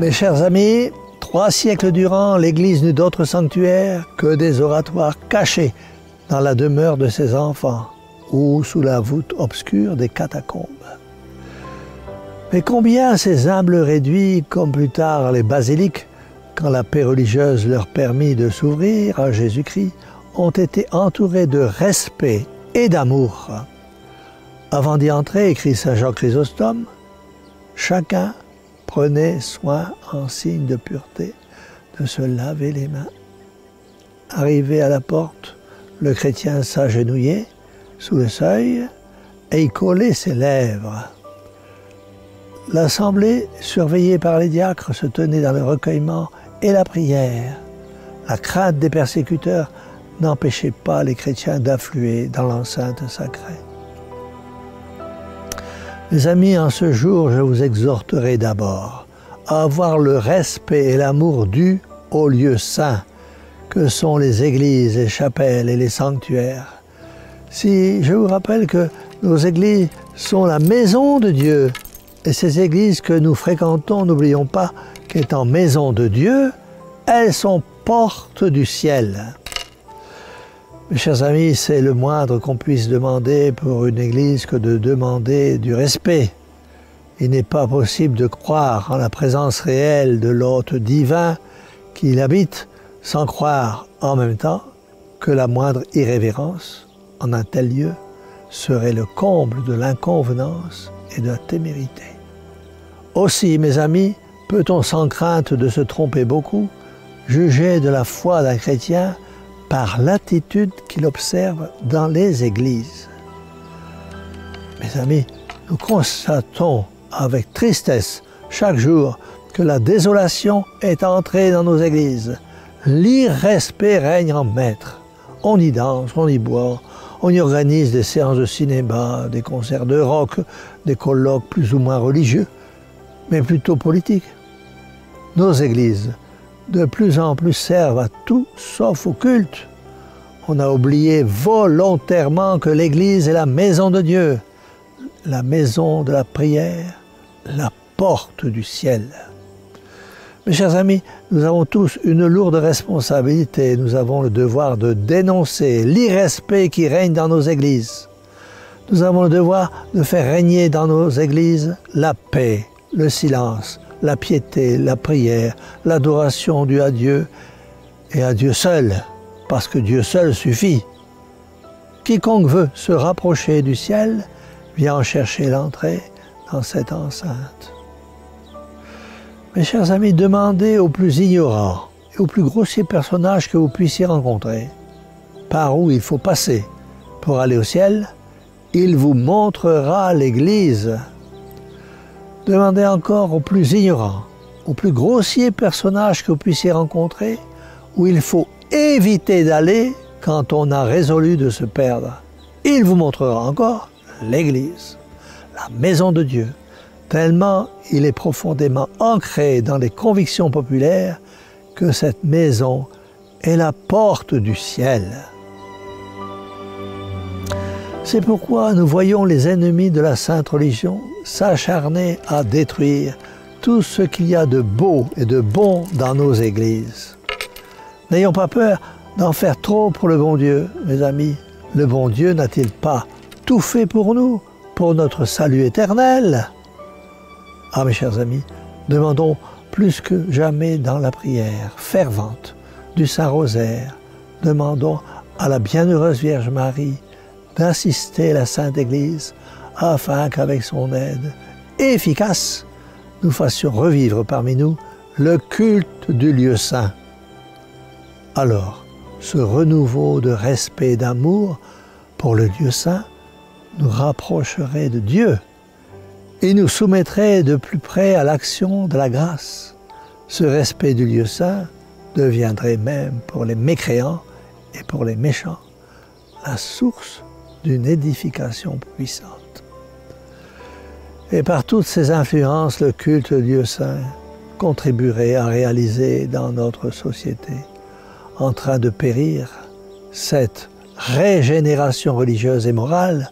Mes chers amis, 3 siècles durant, l'Église n'eut d'autre sanctuaire que des oratoires cachés dans la demeure de ses enfants ou sous la voûte obscure des catacombes. Mais combien ces humbles réduits, comme plus tard les basiliques, quand la paix religieuse leur permit de s'ouvrir à Jésus-Christ, ont été entourés de respect et d'amour. Avant d'y entrer, écrit saint Jean Chrysostome, chacun prenait soin en signe de pureté de se laver les mains. Arrivé à la porte, le chrétien s'agenouillait sous le seuil et y collait ses lèvres. L'assemblée, surveillée par les diacres, se tenait dans le recueillement et la prière. La crainte des persécuteurs n'empêchait pas les chrétiens d'affluer dans l'enceinte sacrée. Mes amis, en ce jour, je vous exhorterai d'abord à avoir le respect et l'amour dû aux lieux saints, que sont les églises, les chapelles et les sanctuaires. Si je vous rappelle que nos églises sont la maison de Dieu, et ces églises que nous fréquentons, n'oublions pas qu'étant maison de Dieu, elles sont portes du ciel. Mes chers amis, c'est le moindre qu'on puisse demander pour une église que de demander du respect. Il n'est pas possible de croire en la présence réelle de l'hôte divin qui l'habite sans croire en même temps que la moindre irrévérence en un tel lieu serait le comble de l'inconvenance et de la témérité. Aussi, mes amis, peut-on sans crainte de se tromper beaucoup, juger de la foi d'un chrétien par l'attitude qu'il observe dans les églises. Mes amis, nous constatons avec tristesse chaque jour que la désolation est entrée dans nos églises. L'irrespect règne en maître. On y danse, on y boit, on y organise des séances de cinéma, des concerts de rock, des colloques plus ou moins religieux, mais plutôt politiques. Nos églises, de plus en plus, servent à tout sauf au culte. On a oublié volontairement que l'Église est la maison de Dieu, la maison de la prière, la porte du ciel. Mes chers amis, nous avons tous une lourde responsabilité. Nous avons le devoir de dénoncer l'irrespect qui règne dans nos églises. Nous avons le devoir de faire régner dans nos églises la paix, le silence, la piété, la prière, l'adoration due à Dieu et à Dieu seul, parce que Dieu seul suffit. Quiconque veut se rapprocher du ciel vient en chercher l'entrée dans cette enceinte. Mes chers amis, demandez aux plus ignorants et aux plus grossiers personnages que vous puissiez rencontrer par où il faut passer pour aller au ciel. Il vous montrera l'Église. Demandez encore aux plus ignorants, aux plus grossiers personnages que vous puissiez rencontrer où il faut éviter d'aller quand on a résolu de se perdre. Il vous montrera encore l'Église, la maison de Dieu, tellement il est profondément ancré dans les convictions populaires que cette maison est la porte du ciel. C'est pourquoi nous voyons les ennemis de la sainte religion s'acharner à détruire tout ce qu'il y a de beau et de bon dans nos églises. N'ayons pas peur d'en faire trop pour le bon Dieu, mes amis. Le bon Dieu n'a-t-il pas tout fait pour nous, pour notre salut éternel? Ah, mes chers amis, demandons plus que jamais dans la prière fervente du Saint-Rosaire, demandons à la bienheureuse Vierge Marie d'assister la Sainte Église afin qu'avec son aide efficace, nous fassions revivre parmi nous le culte du lieu saint. Alors, ce renouveau de respect et d'amour pour le lieu saint nous rapprocherait de Dieu et nous soumettrait de plus près à l'action de la grâce. Ce respect du lieu saint deviendrait même pour les mécréants et pour les méchants la source d'une édification puissante. Et par toutes ces influences, le culte du Dieu saint contribuerait à réaliser dans notre société, en train de périr, cette régénération religieuse et morale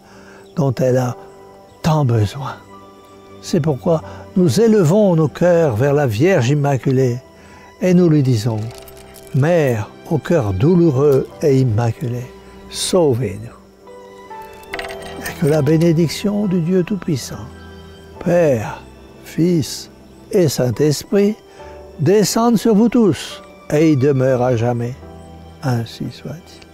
dont elle a tant besoin. C'est pourquoi nous élevons nos cœurs vers la Vierge Immaculée et nous lui disons, Mère au cœur douloureux et immaculé, sauvez-nous. Et que la bénédiction du Dieu Tout-Puissant, Père, Fils et Saint-Esprit, descende sur vous tous et y demeure à jamais. Ainsi soit-il.